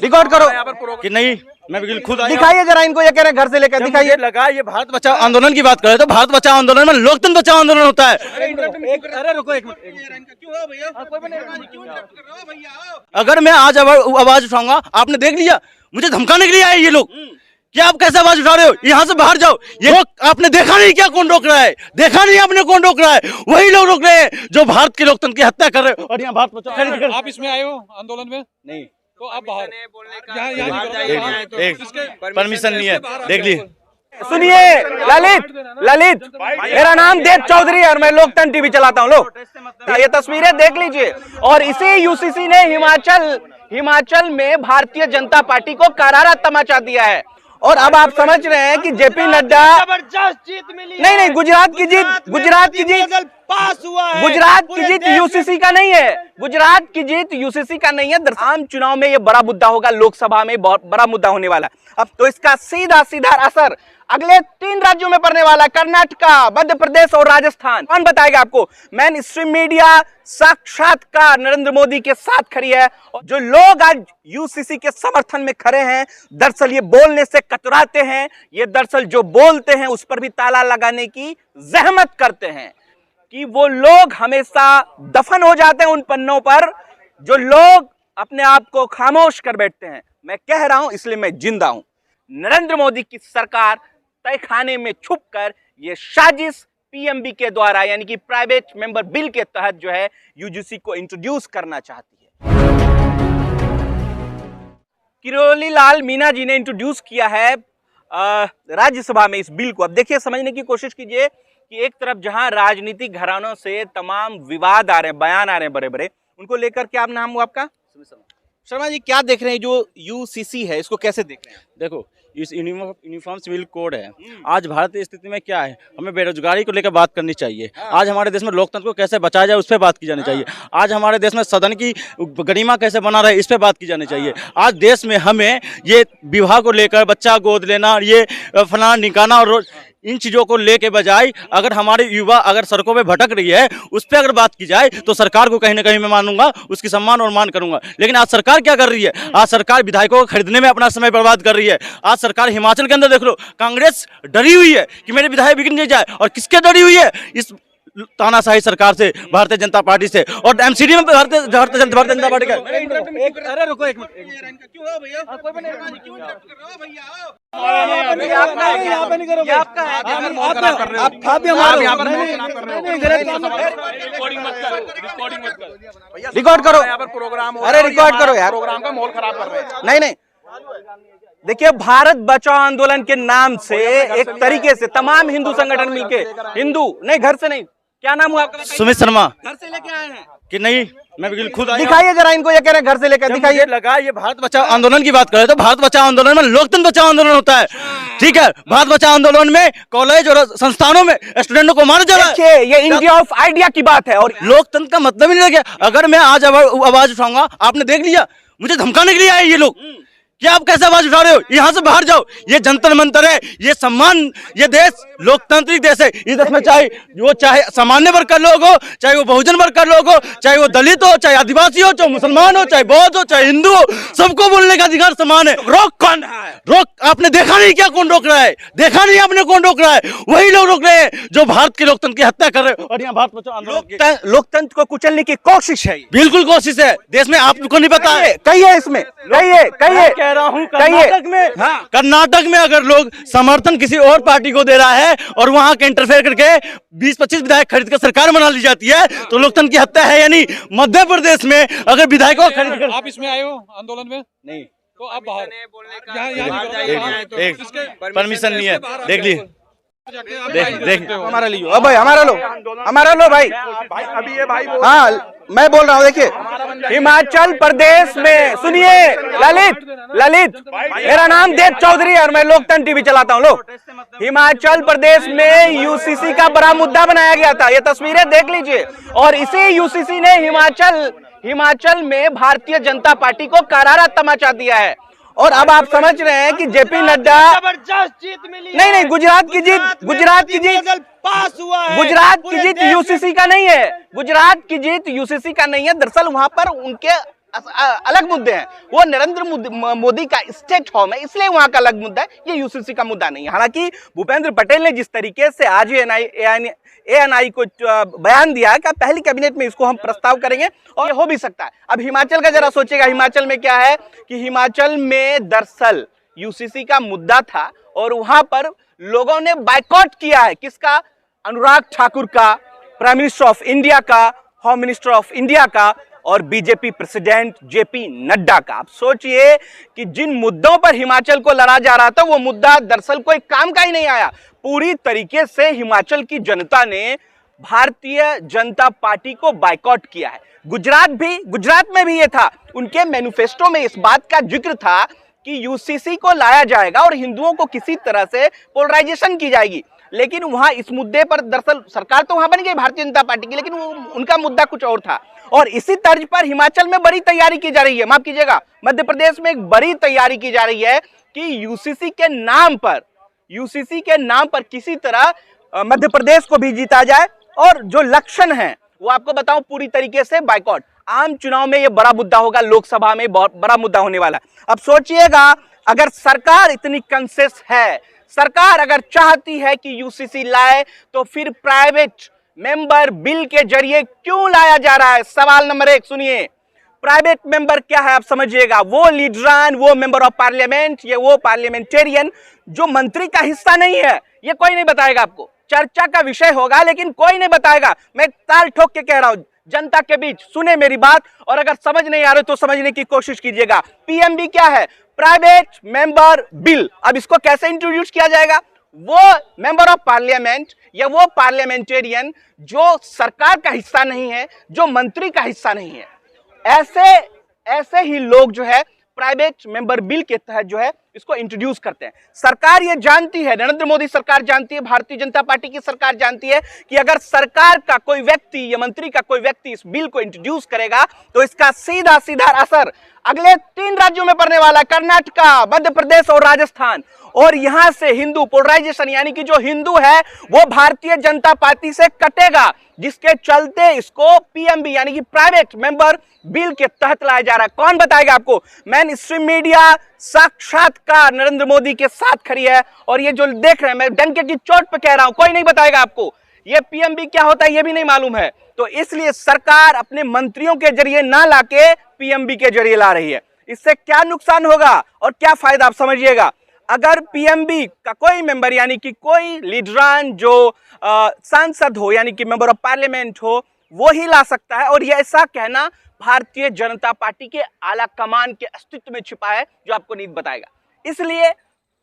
Record करो कि नहीं, मैं बिल्कुल खुद दिखाइए जरा इनको, ये कह रहे घर से लेकर दिखाइए। लगा ये भारत बचाओ आंदोलन की बात कर रहे, तो भारत बचाओ आंदोलन में लोकतंत्र बचाओ आंदोलन होता है। अरे रुको एक मिनट, अगर मैं आज आवाज उठाऊंगा, आपने देख लिया मुझे धमकाने के लिए आए ये लोग, क्या आप कैसे आवाज उठा रहे हो, यहाँ से बाहर जाओ। ये लोग आपने देखा नहीं क्या कौन रोक रहा है, देखा नहीं आपने कौन रोक रहा है, वही लोग रोक रहे हैं जो भारत के लोकतंत्र की हत्या कर रहे हो। और यहाँ भारत बचाओ, आप इसमें आए हो आंदोलन में नहीं, तो आप बाहर परमिशन नहीं है, देख लीजिए। सुनिए ललित, मेरा नाम देव चौधरी है और मैं लोकतंत्र टीवी चलाता हूँ। लोग ये तस्वीरें देख लीजिए। और इसी यूसीसी ने हिमाचल में भारतीय जनता पार्टी को करारा तमाचा दिया है। और अब आप समझ रहे हैं कि जेपी नड्डा जबरदस्त जीत मिली। नहीं, गुजरात की जीत पास हुआ है। गुजरात की जीत यूसीसी का नहीं है, गुजरात की जीत यूसीसी का नहीं है। आम चुनाव में ये बड़ा मुद्दा होगा, लोकसभा में बहुत बड़ा मुद्दा होने वाला है। अब तो इसका सीधा असर अगले 3 राज्यों में पड़ने वाला, कर्नाटका, मध्य प्रदेश और राजस्थान। कौन बताएगा आपको? मैन स्ट्रीम मीडिया साक्षात्कार नरेंद्र मोदी के साथ खड़ी है। जो लोग आज यूसीसी के समर्थन में खड़े हैं, दरअसल ये बोलने से कतराते हैं, ये दरअसल जो बोलते हैं उस पर भी ताला लगाने की जहमत करते हैं कि वो लोग हमेशा दफन हो जाते हैं उन पन्नों पर जो लोग अपने आप को खामोश कर बैठते हैं। मैं कह रहा हूं इसलिए मैं जिंदा हूं। नरेंद्र मोदी की सरकार तहखाने में छुपकर ये साजिश पीएमबी के द्वारा यानी कि प्राइवेट मेंबर बिल के तहत जो है यूजीसी को इंट्रोड्यूस करना चाहती है। किरोड़ी लाल मीणा जी ने इंट्रोड्यूस किया है राज्यसभा में इस बिल को। अब देखिए, समझने की कोशिश कीजिए कि एक तरफ जहां राजनीतिक घरानों से तमाम विवाद आ रहे हैं, बयान आ रहे हैं बड़े बड़े, उनको लेकर क्या नाम हुआ आपका? शर्मा जी, क्या देख रहे हैं जो यूसीसी है, इसको कैसे देख रहे हैं? देखो, इस यूनिफॉर्म सिविल कोड है। आज भारतीय स्थिति में क्या है, हमें बेरोजगारी को लेकर बात करनी चाहिए। आज हमारे देश में लोकतंत्र को कैसे बचाया जाए उस पर बात की जानी चाहिए। आज हमारे देश में सदन की गरिमा कैसे बना रहे इस पर बात की जानी चाहिए। आज देश में हमें ये विवाह को लेकर, बच्चा गोद लेना, ये फलाना निकाना और इन चीज़ों को लेके बजाय अगर हमारे युवा अगर सड़कों पे भटक रही है उस पर अगर बात की जाए तो सरकार को कहीं ना कहीं मैं मानूंगा, उसकी सम्मान और मान करूंगा। लेकिन आज सरकार क्या कर रही है? आज सरकार विधायकों को खरीदने में अपना समय बर्बाद कर रही है। आज सरकार हिमाचल के अंदर देख लो, कांग्रेस डरी हुई है कि मेरे विधायक बिक नहीं जाए। और किसके डरी हुई है? इस तानाशाही सरकार से, भारतीय जनता पार्टी से। और एमसीडी में भारतीय जनता पार्टी का। अरे रुको एक मिनट, रिकॉर्ड करो, अरे रिकॉर्ड करो यार, प्रोग्राम का माहौल खराब कर रहे हैं। नहीं, देखिए, भारत बचाओ आंदोलन के नाम से एक तरीके से तमाम हिंदू संगठन मिलके, हिंदू नहीं, घर से नहीं, क्या नाम हुआ आपका? सुमित शर्मा। घर से लेके आए हैं कि नहीं, मैं बिल्कुल खुद दिखाइए जरा इनको, ये कह रहे घर से लेकर दिखाइए। लगा ये भारत बचाओ आंदोलन की बात कर रहे, तो भारत बचाओ आंदोलन में लोकतंत्र बचाओ आंदोलन होता है। ठीक है, भारत बचाओ आंदोलन में कॉलेज और संस्थानों में स्टूडेंटों को मारा जा रहा है। ये इंडिया ऑफ आइडिया की बात है और लोकतंत्र का मतलब ही नहीं रह गया। अगर मैं आज आवाज उठाऊंगा, आपने देख लिया मुझे धमकाने के लिए आए ये लोग, क्या आप कैसे आवाज उठा रहे हो, यहाँ से बाहर जाओ। ये जंतर मंतर है, ये सम्मान, ये देश लोकतांत्रिक देश है। इस देश में चाहे सामान्य वर्ग का लोग हो, चाहे वो बहुजन वर्ग का लोग हो, चाहे वो दलित हो, चाहे आदिवासी हो, चाहे मुसलमान हो, चाहे बौद्ध हो, चाहे हिंदू हो, सबको बोलने का अधिकार समान है। रोक कौन है? रोक आपने देखा नहीं क्या कौन रोक रहा है, देखा नहीं आपने कौन रोक रहा है, वही लोग रोक रहे हैं जो भारत के लोकतंत्र की हत्या कर रहे हैं। और यहाँ भारत बचाओ आंदोलन लोकतंत्र को कुचलने की कोशिश है। बिल्कुल कोशिश है, देश में आपको नहीं पता है। कहिए इसमें, कहिए कह रहा हूँ, कर्नाटक में अगर लोग समर्थन किसी और पार्टी को दे रहा है और वहां के इंटरफेयर करके 20-25 विधायक खरीद कर सरकार बना ली जाती है तो लोकतंत्र की हत्या है। यानी मध्य प्रदेश में अगर विधायकों को खरीद कर, आप इसमें आए हो आंदोलन में नहीं, तो आप बाहर परमिशन नहीं है, देख लीजिए। देख हमारा लियो, अब भाई हमारा लो भाई, अभी ये भाई हाँ मैं बोल रहा हूँ। देखिए, हिमाचल प्रदेश में, सुनिए ललित, मेरा नाम देव चौधरी है और मैं लोकतंत्र टीवी चलाता हूँ। लोग हिमाचल प्रदेश में यूसीसी का बड़ा मुद्दा बनाया गया था, ये तस्वीरें देख लीजिए। और इसी यूसीसी ने हिमाचल में भारतीय जनता पार्टी को करारा तमाचा दिया है। और अब आप समझ रहे हैं कि जेपी नड्डा जबरदस्त जीत मिली है। नहीं, गुजरात की जीत पास हुआ है। गुजरात की पूरे जीत देश यूसीसी का नहीं है। गुजरात की जीत यूसीसी का नहीं है। दरअसल वहां पर उनके अलग मुद्दे हैं। वो नरेंद्र मोदी का स्टेट होम है, इसलिए वहां का अलग मुद्दा है। ये यूसीसी का मुद्दा नहीं है। हालांकि भूपेंद्र पटेल ने जिस तरीके से आज एएनआई को बयान दिया है कि पहली कैबिनेट में इसको हम प्रस्ताव करेंगे और ये हो भी सकता है। अब हिमाचल का जरा सोचेगा, हिमाचल में क्या है कि हिमाचल में दरअसल यूसीसी का मुद्दा था और वहां पर लोगों ने बायकॉट किया है। किसका? अनुराग ठाकुर का, प्राइम मिनिस्टर ऑफ इंडिया का, होम मिनिस्टर ऑफ इंडिया का और बीजेपी प्रेसिडेंट जेपी नड्डा का। आप सोचिए कि जिन मुद्दों पर हिमाचल को लड़ा जा रहा था वो मुद्दा दरअसल कोई काम का ही नहीं आया। पूरी तरीके से हिमाचल की जनता ने भारतीय जनता पार्टी को बायकॉट किया है। गुजरात में भी ये था। उनके मैनिफेस्टो में इस बात का जिक्र था कि यूसीसी को लाया जाएगा और हिंदुओं को किसी तरह से पोलराइजेशन की जाएगी। लेकिन वहां इस मुद्दे पर दरअसल सरकार तो वहां बन गई भारतीय जनता पार्टी की, लेकिन उनका मुद्दा कुछ और था। और इसी तर्ज पर हिमाचल में बड़ी तैयारी की जा रही है, माफ कीजिएगा मध्य प्रदेश में एक बड़ी तैयारी की जा रही है कि यूसीसी के नाम पर किसी तरह मध्य प्रदेश को भी जीता जाए। और जो लक्षण है वो आपको बताऊं, पूरी तरीके से बायकॉट। आम चुनाव में ये बड़ा मुद्दा होगा, लोकसभा में बहुत बड़ा मुद्दा होने वाला है। अब सोचिएगा, अगर सरकार इतनी कंसेस है, सरकार अगर चाहती है कि यूसीसी लाए, तो फिर प्राइवेट मेंबर बिल के जरिए क्यों लाया जा रहा है? सवाल नंबर 1 सुनिए। प्राइवेट मेंबर क्या है आप समझिएगा। वो लीडरान, वो मेंबर ऑफ पार्लियामेंट, ये वो पार्लियामेंटेरियन जो मंत्री का हिस्सा नहीं है। ये कोई नहीं बताएगा आपको, चर्चा का विषय होगा लेकिन कोई नहीं बताएगा। मैं ताल ठोक के कह रहा हूं जनता के बीच, सुने मेरी बात और अगर समझ नहीं आ रही तो समझने की कोशिश कीजिएगा। पीएमबी क्या है? Private member bill. अब इसको कैसे इंट्रोड्यूस किया जाएगा? वो मेंबर ऑफ पार्लियामेंट या वो पार्लियामेंटेरियन जो सरकार का हिस्सा नहीं है, जो मंत्री का हिस्सा नहीं है, ऐसे ही लोग जो है प्राइवेट मेंबर बिल के तहत जो है इसको इंट्रोड्यूस करते हैं। सरकार ये जानती है, नरेंद्र मोदी सरकार जानती है, भारतीय जनता पार्टी की सरकार जानती है कि अगर सरकार का कोई व्यक्ति या मंत्री का कोई व्यक्ति इस बिल को इंट्रोड्यूस करेगा तो इसका सीधा असर अगले 3 राज्यों में पड़ने वाला, कर्नाटका, मध्य प्रदेश और राजस्थान। और यहां से हिंदू पोलराइजेशन, यानी कि जो हिंदू है वो भारतीय जनता पार्टी से कटेगा, जिसके चलते इसको पीएमबी यानी कि प्राइवेट मेंबर बिल के तहत लाया जा रहा है। कौन बताएगा आपको? मेन स्ट्रीम मीडिया साक्षात्कार नरेंद्र मोदी के साथ खड़ी है और ये जो देख रहे हैं, मैं डंके की चोट पे कह रहा हूं, कोई नहीं बताएगा आपको। ये पीएमबी क्या होता है ये भी नहीं मालूम है। तो इसलिए सरकार अपने मंत्रियों के जरिए ना लाके पीएमबी के जरिए ला रही है। इससे क्या नुकसान होगा और क्या फायदा आप समझिएगा। अगर पीएमबी का कोई मेंबर यानी कि कोई लीडरान जो सांसद हो यानी कि मेंबर ऑफ पार्लियामेंट हो, वो ही ला सकता है। और ये ऐसा कहना भारतीय जनता पार्टी के आला कमान के अस्तित्व में छिपा है जो आपको नहीं बताएगा। इसलिए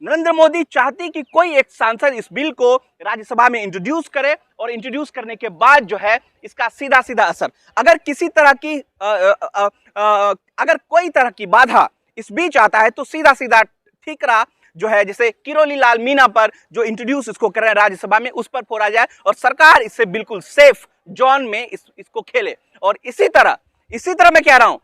नरेंद्र मोदी चाहती कि कोई एक सांसद इस बिल को राज्यसभा में इंट्रोड्यूस करे और इंट्रोड्यूस करने के बाद जो है इसका सीधा असर, अगर किसी तरह की अगर कोई तरह की बाधा इस बीच आता है तो सीधा ठीकरा जो है, जैसे किरोली लाल मीणा पर जो इंट्रोड्यूस इसको कर रहे हैं राज्यसभा में, उस पर फोड़ा जाए और सरकार इससे बिल्कुल सेफ जोन में इसको खेले। और इसी तरह मैं कह रहा हूं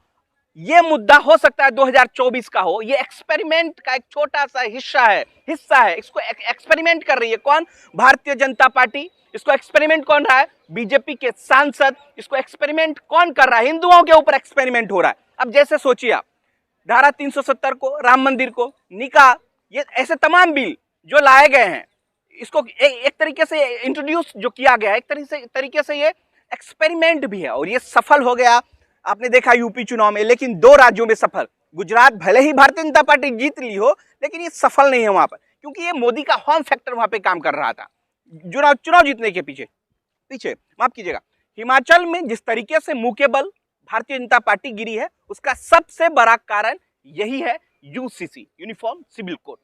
ये मुद्दा हो सकता है 2024 का हो। ये एक्सपेरिमेंट का एक छोटा सा हिस्सा है। इसको एक्सपेरिमेंट कर रही है कौन? भारतीय जनता पार्टी। इसको एक्सपेरिमेंट कौन रहा है? बीजेपी के सांसद। इसको एक्सपेरिमेंट कौन कर रहा है? हिंदुओं के ऊपर एक्सपेरिमेंट हो रहा है। अब जैसे सोचिए आप, धारा 370 को, राम मंदिर को, निकाह, ये ऐसे तमाम बिल जो लाए गए हैं, इसको एक तरीके से इंट्रोड्यूस जो किया गया है, एक तरीके से ये एक्सपेरिमेंट भी है और ये सफल हो गया। आपने देखा यूपी चुनाव में, लेकिन 2 राज्यों में सफल। गुजरात भले ही भारतीय जनता पार्टी जीत ली हो, लेकिन ये सफल नहीं है वहां पर, क्योंकि ये मोदी का होम फैक्टर वहां पे काम कर रहा था चुनाव जीतने के पीछे। माफ कीजिएगा, हिमाचल में जिस तरीके से मुंह के बल भारतीय जनता पार्टी गिरी है, उसका सबसे बड़ा कारण यही है यूसीसी, यूनिफॉर्म सिविल कोड।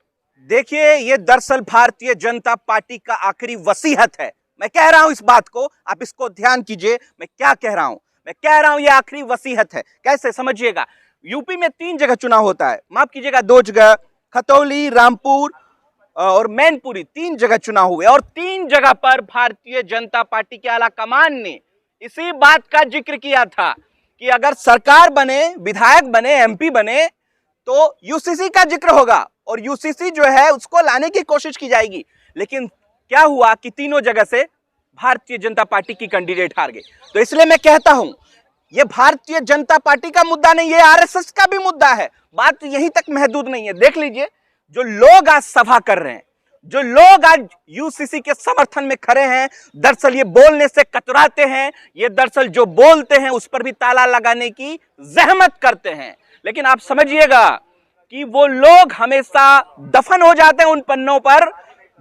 देखिए, ये दरअसल भारतीय जनता पार्टी का आखिरी वसीयत है। मैं कह रहा हूं इस बात को, आप इसको ध्यान कीजिए। मैं क्या कह रहा हूं? मैं कह रहा हूं ये आखिरी वसीयत है। कैसे समझिएगा, यूपी में 3 जगह चुनाव होता है, माफ कीजिएगा 2 जगह, खतौली, रामपुर और मैनपुरी, 3 जगह चुनाव हुए और 3 जगह पर भारतीय जनता पार्टी के आला कमान ने इसी बात का जिक्र किया था कि अगर सरकार बने, विधायक बने, एमपी बने, तो यूसीसी का जिक्र होगा और यूसीसी जो है उसको लाने की कोशिश की जाएगी। लेकिन क्या हुआ कि तीनों जगह से भारतीय जनता पार्टी की कैंडिडेट हार गए। तो इसलिए मैं कहता हूं ये भारतीय जनता पार्टी का मुद्दा नहीं, ये आरएसएस का भी मुद्दा है। बात यहीं तक महदूद नहीं है। देख लीजिए जो लोग आज सभा कर रहे हैं, जो लोग आज यूसीसी के समर्थन में खड़े हैं, दरअसल ये बोलने से कतराते हैं, ये दरअसल जो बोलते हैं उस पर भी ताला लगाने की जहमत करते हैं। लेकिन आप समझिएगा कि वो लोग हमेशा दफन हो जाते हैं उन पन्नों पर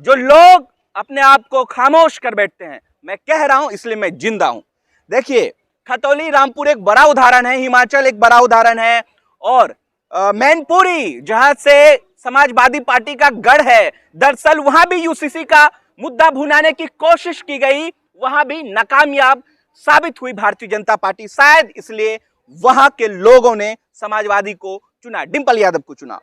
जो लोग अपने आप को खामोश कर बैठते हैं। मैं कह रहा हूं इसलिए मैं जिंदा हूं। देखिए खतौली रामपुर एक बड़ा उदाहरण है, हिमाचल एक बड़ा उदाहरण है, और मैनपुरी जहां से समाजवादी पार्टी का गढ़ है, दरअसल वहां भी यूसीसी का मुद्दा भुनाने की कोशिश की गई, वहां भी नाकामयाब साबित हुई भारतीय जनता पार्टी। शायद इसलिए वहां के लोगों ने समाजवादी को चुना, डिंपल यादव को चुना।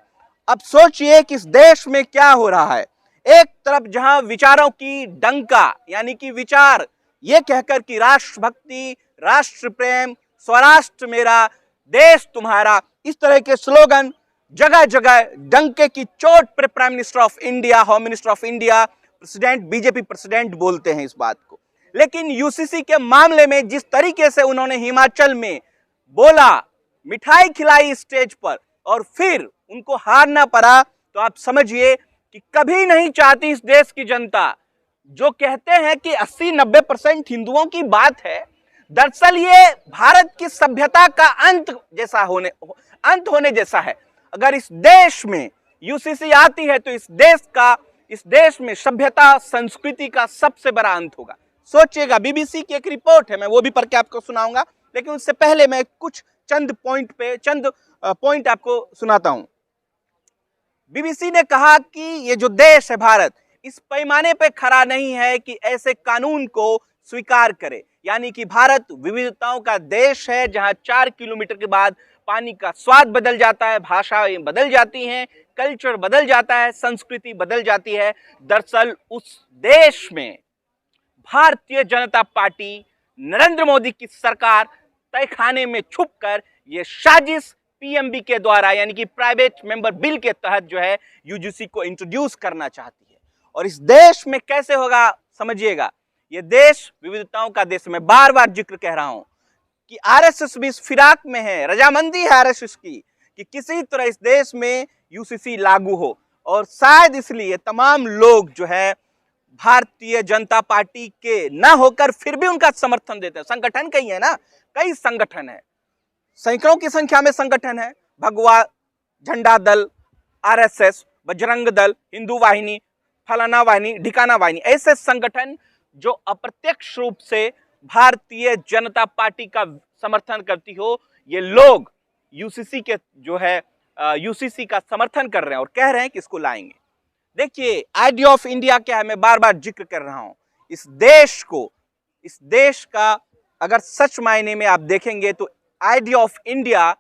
अब सोचिए कि इस देश में क्या हो रहा है। एक तरफ जहां विचारों की डंका यानी कि विचार ये कहकर कि राष्ट्रभक्ति, राष्ट्र प्रेम, स्वराष्ट्र मेरा, देश तुम्हारा, इस तरह के स्लोगन जगह जगह डंके की चोट पर prime minister of India, home minister of India, president, BJP president बोलते हैं इस बात को। लेकिन यूसीसी के मामले में जिस तरीके से उन्होंने हिमाचल में बोला, मिठाई खिलाई स्टेज पर और फिर उनको हारना पड़ा, तो आप समझिए कि कभी नहीं चाहती इस देश की जनता, जो कहते हैं कि 80-90% हिंदुओं की बात है, दरअसल ये भारत की सभ्यता का अंत होने जैसा है। अगर इस देश में यूसीसी आती है तो इस देश में सभ्यता, संस्कृति का सबसे बड़ा अंत होगा। सोचिएगा, बीबीसी की एक रिपोर्ट है, मैं वो भी पढ़ के आपको सुनाऊंगा, लेकिन उससे पहले मैं कुछ चंद पॉइंट आपको सुनाता हूं। बीबीसी ने कहा कि ये जो देश है भारत, इस पैमाने पे खड़ा नहीं है कि ऐसे कानून को स्वीकार करे। यानी कि भारत विविधताओं का देश है जहां 4 किलोमीटर के बाद पानी का स्वाद बदल जाता है, भाषाएं बदल जाती हैं, कल्चर बदल जाता है, संस्कृति बदल जाती है। दरअसल उस देश में भारतीय जनता पार्टी, नरेंद्र मोदी की सरकार तहखाने में छुपकर ये साजिश पीएमबी के द्वारा यानी कि प्राइवेट मेंबर बिल के तहत जो है यूजीसी को इंट्रोड्यूस करना चाहती है। और इस देश में कैसे होगा समझिएगा, ये देश विविधताओं का देश। मैं बार बार जिक्र कह रहा हूं कि आरएसएस भी इस फिराक में है, रजामंदी है आरएसएस की कि किसी तरह इस देश में यूसीसी लागू हो। और शायद इसलिए तमाम लोग जो है भारतीय जनता पार्टी के ना होकर फिर भी उनका समर्थन देते हैं। संगठन कई है ना, कई संगठन है, सैकड़ों की संख्या में संगठन है, भगवा झंडा दल, आरएसएस, बजरंग दल, हिंदू वाहिनी, फलाना वाहिनी, ढिकाना वाहिनी, ऐसे संगठन जो अप्रत्यक्ष रूप से भारतीय जनता पार्टी का समर्थन करती हो, ये लोग यूसीसी के जो है यूसीसी का समर्थन कर रहे हैं और कह रहे हैं कि इसको लाएंगे। देखिए आइडिया ऑफ इंडिया क्या है, मैं बार बार जिक्र कर रहा हूं। इस देश का अगर सच मायने में आप देखेंगे तो आइडिया ऑफ इंडिया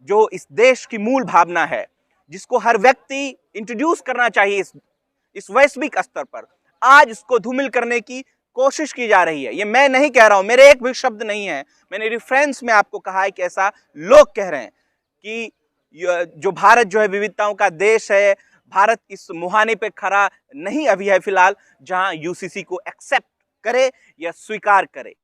जो इस देश की मूल भावना है, जिसको हर व्यक्ति इंट्रोड्यूस करना चाहिए इस वैश्विक स्तर पर, आज इसको धूमिल करने की कोशिश की जा रही है। ये मैं नहीं कह रहा हूं, मेरे एक भी शब्द नहीं है, मैंने रेफरेंस में आपको कहा है कि ऐसा लोग कह रहे हैं कि जो भारत जो है विविधताओं का देश है, भारत इस मुहाने पे खड़ा नहीं अभी है फिलहाल जहां यूसीसी को एक्सेप्ट करे या स्वीकार करे।